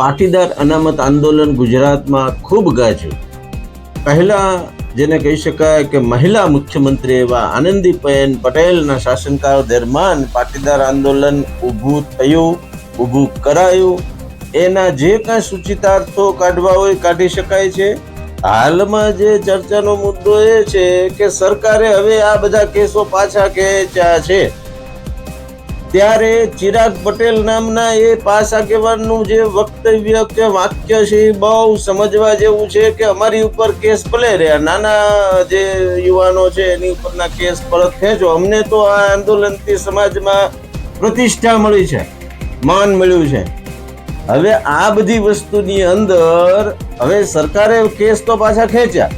પાટીદાર અનામત આંદોલન ગુજરાતમાં ખૂબ ગાજ્યું. પહેલા જેને કહી શકાય કે મહિલા મુખ્યમંત્રી એવા આનંદીબેન પટેલના શાસનકાળ દરમિયાન પાટીદાર આંદોલન ઊભું કરાયું. એના જે કાંઈ સૂચિતાર્થો કાઢવા હોય કાઢી શકાય છે. હાલમાં જે ચર્ચાનો મુદ્દો એ છે કે સરકારે હવે આ બધા કેસો પાછા ખેંચ્યા છે. ત્યારે ચિરાગ પટેલ નામના એ પાસ આગેવાનનું જે વક્તવ્ય કે વાક્ય છે એ બહુ સમજવા જેવું છે કે અમારી ઉપર કેસ ભલે રહ્યા, નાના જે યુવાનો છે એની ઉપરના કેસ પરત ખેંચો, અમને તો આ આંદોલનથી સમાજમાં પ્રતિષ્ઠા મળી છે, માન મળ્યું છે. હવે આ બધી વસ્તુની અંદર હવે સરકારે કેસ તો પાછા ખેંચ્યા.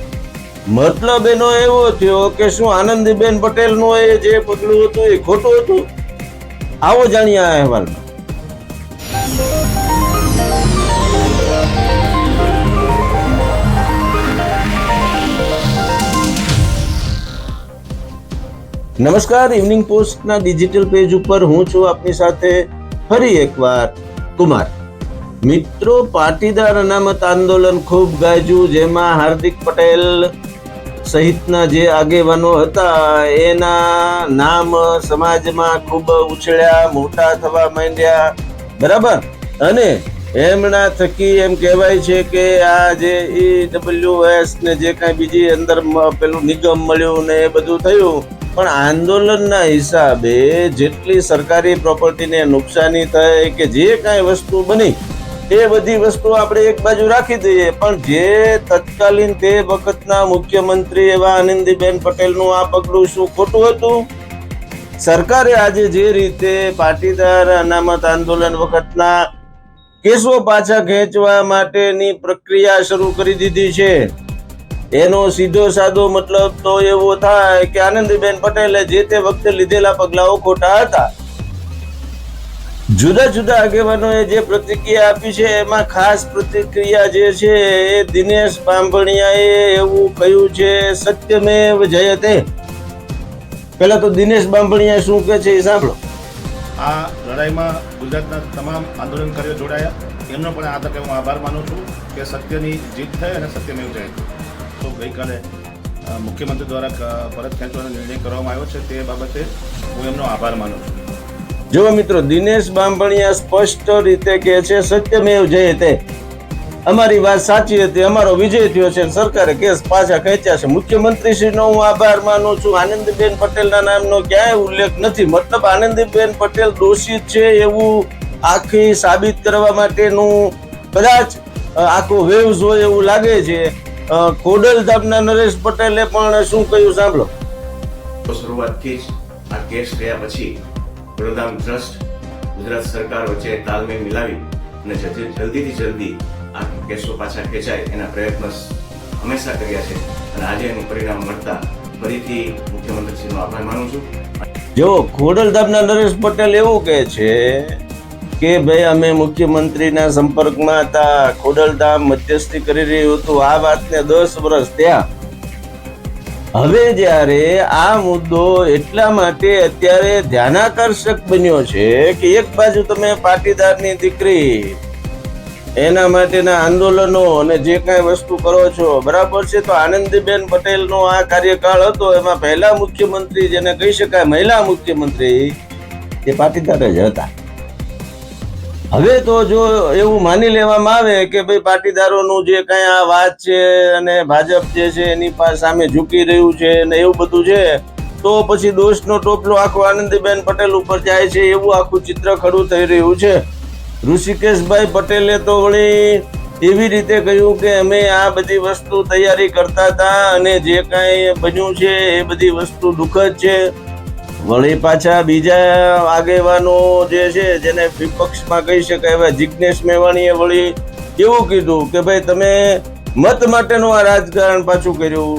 મતલબ એનો એવો થયો કે શું આનંદીબેન પટેલનું એ જે પગલું હતું એ ખોટું હતું? આવો જાણીએ આ અહેવાલમાં. નમસ્કાર, ઇવનિંગ પોસ્ટના ડિજિટલ પેજ ઉપર હું છું આપની સાથે ફરી એકવાર કુમાર. મિત્રો, પાટીદાર અનામત આંદોલન ખૂબ ગાજ્યું, જેમાં હાર્દિક પટેલ સહિતના જે આગેવાનો હતા એના નામ સમાજમાં ખૂબ ઉછળ્યા, મોટા થવા માંડ્યા, બરાબર. અને એમના થકી એમ કહેવાય છે કે આ જે EWS ને જે કાંઈ બીજી અંદર પેલું નિગમ મળ્યું ને એ બધું થયું. પણ આંદોલનના હિસાબે જેટલી સરકારી પ્રોપર્ટીને નુકસાની થઈ કે જે કાંઈ વસ્તુ બની એ બધી વસ્તુ આપણે એક બાજુ રાખી દઈએ, પણ જે તત્કાલીન તે વખતના મુખ્યમંત્રી એવા આનંદીબેન પટેલનું આ પગલું શું ખોટું હતું? સરકારે આજે જે રીતે પાટીદાર અનામત આંદોલન વખતના કેસો પાછા ખેંચવા માટેની પ્રક્રિયા શરૂ કરી દીધી છે, એનો સીધો સાદો મતલબ તો એવો થાય કે આનંદીબેન પટેલે જે તે વખતે લીધેલા પગલાઓ ખોટા હતા. જુદા જુદા આગેવાનોએ જે પ્રતિક્રિયા આપી છે એમાં ખાસ પ્રતિક્રિયા જે છે એ દિનેશ બાંભણિયાએ એવું કહ્યું છે, સત્યમેવ જયતે. પહેલા તો દિનેશ બાંભણિયા શું કહે છે એ સાંભળો. આ લડાઈમાં ગુજરાતના તમામ આંદોલનકારીઓ જોડાયા, એમનો પણ આ તકે હું આભાર માનું છું કે સત્યની જીત થઈ અને સત્યમેવ જયતે. તો ગઈકાલે મુખ્યમંત્રી દ્વારા પરત ખેંચવાનો નિર્ણય કરવામાં આવ્યો છે, તે બાબતે હું એમનો આભાર માનું છું. જો મિત્રો, દિનેશ બાંભણિયા સ્પષ્ટ રીતે કહે છે સત્યમેવ જયતે, અમારી વાત સાચી હતી, અમારો વિજય થયો છે, સરકારે કેસ પાછા ખેંચ્યા છે. મુખ્યમંત્રી શ્રીનો હું આભાર માનું છું. આનંદીબેન પટેલના નામનો ક્યાંય ઉલ્લેખ નથી. મતલબ આનંદીબેન પટેલ દોષિત છે એવું આખી સાબિત કરવા માટેનું કદાચ આખો વેવ્સ હોય એવું લાગે છે. ખોડલધામના નરેશ પટેલે પણ શું કહ્યું સાંભળો. શરૂઆતથી જ આ કેસ ગયા પછી ખોડલધામ ટ્રસ્ટ ગુજરાત સરકાર વચ્ચે તાલમેલ મિલાવી અને જલ્દીથી જલ્દી આ કેસો પાછા ખેંચાય એના પ્રયત્નો હંમેશા કર્યા છે અને આજે એનું પરિણામ મળતા ફરીથી મુખ્યમંત્રીશ્રીનો આભાર માનું છું. જો ખોડલધામના નરેશ પટેલ એવું કહે છે કે ભાઈ અમે મુખ્યમંત્રીના સંપર્કમાં હતા, ખોડલધામ મધ્યસ્થી કરી રહ્યું હતું, આ વાતને 10 વર્ષ થયા. હવે જ્યારે આ મુદ્દો એટલા માટે અત્યારે ધ્યાનાકર્ષક બન્યો છે કે એક બાજુ તમે પાટીદારની દીકરી એના માટેના આંદોલનો અને જે કાંઈ વસ્તુ કરો છો, બરાબર છે. તો આનંદીબેન પટેલનો આ કાર્યકાળ હતો, એમાં પહેલા મુખ્યમંત્રી જેને કહી શકાય મહિલા મુખ્યમંત્રી એ પાટીદાર જ હતા. હવે તો જો એવું માની લેવામાં આવે કે ભાઈ પાટીદારોનું જે કાંઈ આ વાત છે અને ભાજપ જે છે એની સામે ઝૂકી રહ્યું છે ને એવું બધું છે, તો પછી દોષનો ટોપલો આખો આનંદીબેન પટેલ ઉપર જાય છે એવું આખું ચિત્ર ખડું થઈ રહ્યું છે. ઋષિકેશભાઈ પટેલે તો વળી એવી રીતે કહ્યું કે અમે આ બધી વસ્તુ તૈયારી કરતા હતા અને જે કાંઈ બન્યું છે એ બધી વસ્તુ દુઃખદ છે. વળી પાછા બીજા આગેવાનો જે છે જેને વિપક્ષમાં કહી શકાય એવા જિજ્ઞેશ મેવાણીએ વળી એવું કીધું કે ભાઈ તમે મત માટેનું આ રાજકારણ પાછું કર્યું.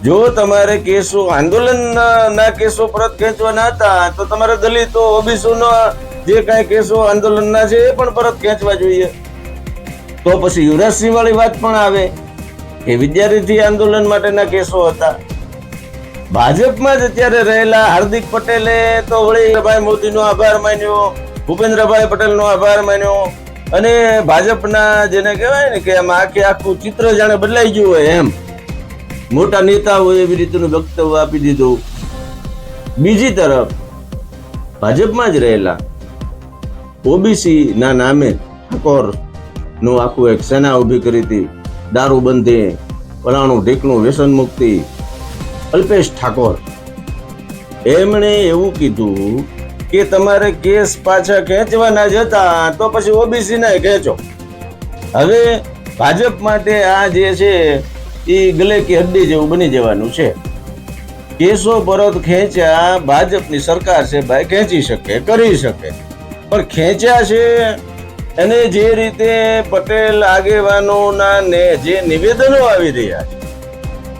જો તમારે કેસો આંદોલનના કેસો પરત ખેંચવાના હતા તો તમારે દલિતો ઓબીસીના જે કાંઈ કેસો આંદોલનના છે એ પણ પરત ખેંચવા જોઈએ. તો પછી યુવરાજસિંહ વાળી વાત પણ આવે કે વિદ્યાર્થી આંદોલન માટેના કેસો હતા. ભાજપમાં જ અત્યારે રહેલા હાર્દિક પટેલે તો વળી ભાઈ મોદીનો આભાર માન્યો, ભૂપેન્દ્રભાઈ પટેલનો આભાર માન્યો, અને ભાજપના જેને કહેવાય ને કે આમ આખું ચિત્ર જાણે બદલાઈ ગયું હોય એમ મોટા નેતાઓ એવી રીતનું વક્તવ્ય આપી દીધું. બીજી તરફ ભાજપમાં જ રહેલા ઓબીસી ના નામે ઠાકોર નું આખું એક સેના ઉભી કરી હતી. દારૂબંધી, ફલાણું ઢીકણું, વ્યસન મુક્તિ. અલ્પેશ ઠાકોર એમણે એવું કીધું કે તમારે કેસ પાછા ખેંચવાના જ હતા તો પછી ઓબીસી ના ખેંચો. હવે ભાજપ માટે આ જે છે એ ગલે કે હડ્ડી જેવું બની જવાનું છે. કેસો પરત ખેંચ્યા, ભાજપની સરકાર છે ભાઈ, ખેંચી શકે, કરી શકે, પણ ખેંચ્યા છે અને જે રીતે પટેલ આગેવાનોના ને જે નિવેદનો આવી રહ્યા છે,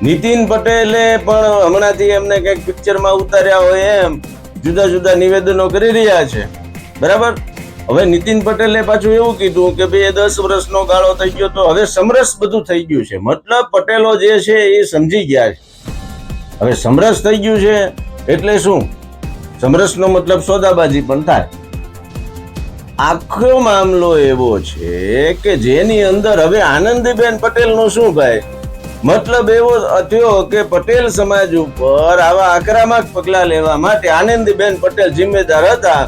નીતિન પટેલે પણ હમણાંથી એમને કંઈક પિક્ચરમાં ઉતાર્યા હોય એમ જુદા જુદા નિવેદનો કરી રહ્યા છે, બરાબર. હવે નીતિન પટેલે પાછું એવું કીધું કે ભાઈ 10 વર્ષનો ગાળો થઈ ગયો તો હવે સમરસ બધું થઈ ગયું છે. મતલબ પટેલો જે છે એ સમજી ગયા છે. હવે સમરસ થઈ ગયું છે એટલે શું? સમરસનો મતલબ સોદાબાજી પણ થાય. આખો મામલો એવો છે કે જેની અંદર હવે આનંદીબેન પટેલનું શું ભાઈ? મતલબ એવો થયો કે પટેલ સમાજ ઉપર આવા આક્રમક પગલા લેવા માટે આનંદીબેન પટેલ જિમ્મેદાર હતા.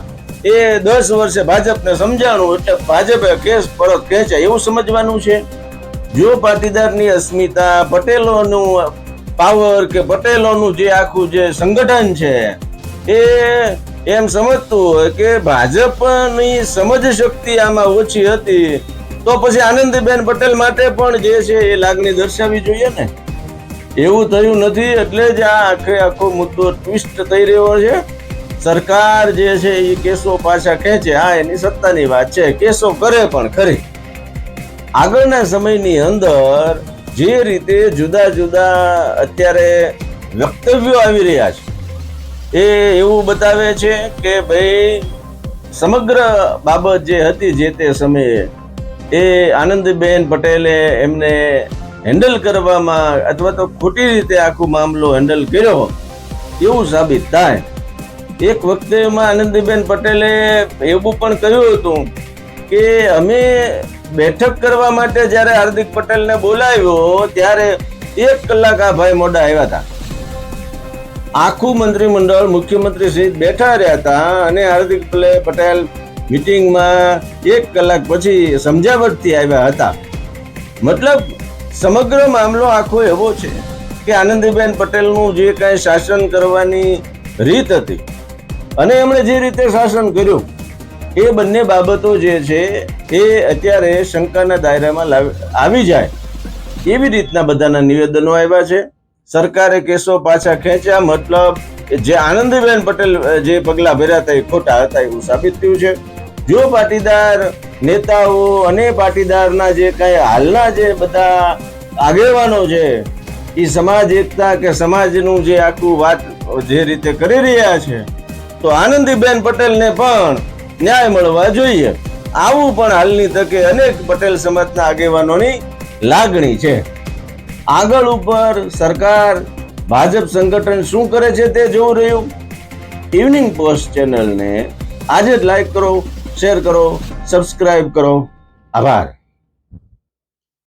એ 10 વર્ષે ભાજપને સમજાણું એટલે ભાજપે કેસ પરત ખેંચ્યા એવું સમજવાનું છે. જો પાટીદારની અસ્મિતા, પટેલોનું પાવર કે પટેલોનું જે આખું જે સંગઠન છે એ એમ સમજતું હોય કે ભાજપની સમજ શક્તિ આમાં ઓછી હતી તો પછી આનંદીબેન પટેલ માટે પણ જે છે એ લાગણી દર્શાવવી જોઈએ ને. એવું થયું નથી એટલે જ આ આખો મુદ્દો ટ્વિસ્ટ થઈ રહ્યો છે. સરકાર જે છે એ કેસો પાછા ખેંચે, હા એની સત્તાની વાત છે, કેસો કરે પણ ખરી. આગળના સમયની અંદર જે રીતે જુદા જુદા અત્યારે વક્તવ્યો આવી રહ્યા છે એ એવું બતાવે છે કે ભાઈ સમગ્ર બાબત જે હતી જે તે સમયે એ આનંદીબેન પટેલે એમને હેન્ડલ કરવામાં અથવા તો ખોટી રીતે આખો મામલો હેન્ડલ કર્યો એવું સાબિત થાય. એક વખતેમાં આનંદીબેન પટેલે એવું પણ કહ્યું હતું કે અમે બેઠક કરવા માટે જ્યારે હાર્દિક પટેલને બોલાવ્યો ત્યારે 1 કલાક આ ભાઈ મોડા આવ્યા હતા. આખું મંત્રીમંડળ મુખ્યમંત્રી સહિત બેઠા રહ્યા હતા અને હાર્દિક પટેલ મીટિંગમાં 1 કલાક પછી સમજાવટથી આવ્યા હતા. મતલબ સમગ્ર મામલો આખો એવો છે કે આનંદીબેન પટેલનું જે કાંઈ શાસન કરવાની રીત હતી અને એમણે જે રીતે શાસન કર્યું એ બંને બાબતો જે છે એ અત્યારે શંકાના દાયરામાં આવી જાય એવી રીતના બધાના નિવેદનો આવ્યા છે. સરકારે કેસો પાછા ખેંચ્યા, મતલબ જે આનંદીબેન પટેલ જે પગલા ભર્યા હતા એ ખોટા હતા એવું સાબિત થયું છે. જો પાટીદાર નેતાઓ અને પાટીદારના જે કાંઈ હાલના જે બધા આગેવાનો છે એ સમાજ એકતા કે સમાજનું જે આખું વાત જે રીતે કરી રહ્યા છે તો આનંદીબેન પટેલને પણ ન્યાય મળવા જોઈએ. આવું પણ હાલની તકે અનેક પટેલ સમાજના આગેવાનોની લાગણી છે. આગળ ઉપર સરકાર, ભાજપ સંગઠન શું કરે છે તે જોવું રહ્યું. ઇવનિંગ પોસ્ટ ચેનલને આજે જ લાઈક કરો, શેર કરો, સબસ્ક્રાઇબ કરો. આભાર.